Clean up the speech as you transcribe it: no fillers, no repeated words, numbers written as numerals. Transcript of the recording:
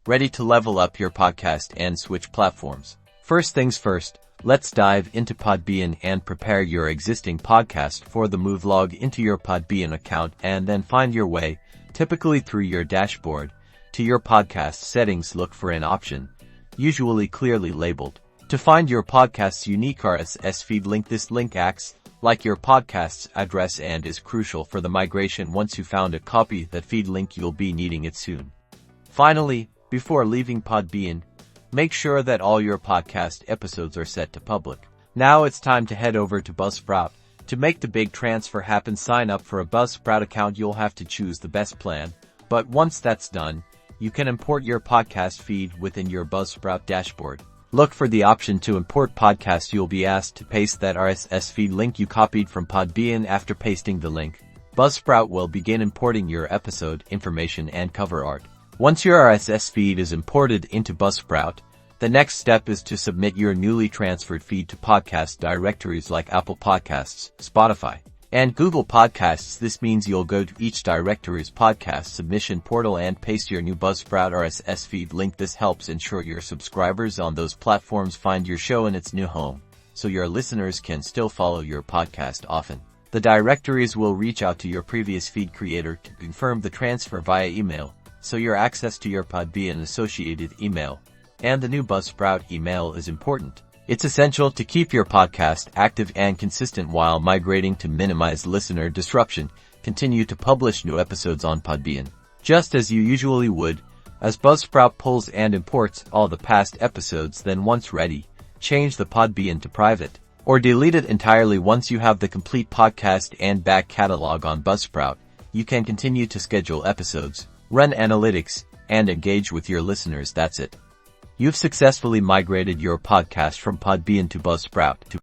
ready to level up your podcast and switch platforms. First things first, let's dive into Podbean and prepare your existing podcast for the move. Log into your Podbean account and then find your way, typically through your dashboard, to your podcast settings. Look for an option, usually clearly labeled, to find your podcast's unique RSS feed link. This link acts like your podcast's address and is crucial for the migration. Once you found a copy that feed link, you'll be needing it soon. Finally, before leaving Podbean, make sure that all your podcast episodes are set to public. Now it's time to head over to Buzzsprout. To make the big transfer happen, sign up for a Buzzsprout account. You'll have to choose the best plan, but once that's done, you can import your podcast feed within your Buzzsprout dashboard. Look for the option to import podcast. You'll be asked to paste that RSS feed link you copied from Podbean. After pasting the link, Buzzsprout will begin importing your episode information and cover art. Once your RSS feed is imported into Buzzsprout, the next step is to submit your newly transferred feed to podcast directories like Apple Podcasts, Spotify, and Google Podcasts. This means you'll go to each directory's podcast submission portal and paste your new Buzzsprout RSS feed link. This helps ensure your subscribers on those platforms find your show in its new home, so your listeners can still follow your podcast often. The directories will reach out to your previous feed creator to confirm the transfer via email, so your access to your Podbean associated email and the new Buzzsprout email is important. It's essential to keep your podcast active and consistent while migrating. To minimize listener disruption, continue to publish new episodes on Podbean, just as you usually would, as Buzzsprout pulls and imports all the past episodes. Then once ready, change the Podbean to private, or delete it entirely. Once you have the complete podcast and back catalog on Buzzsprout, you can continue to schedule episodes, run analytics, and engage with your listeners. That's it. You've successfully migrated your podcast from Podbean to Buzzsprout.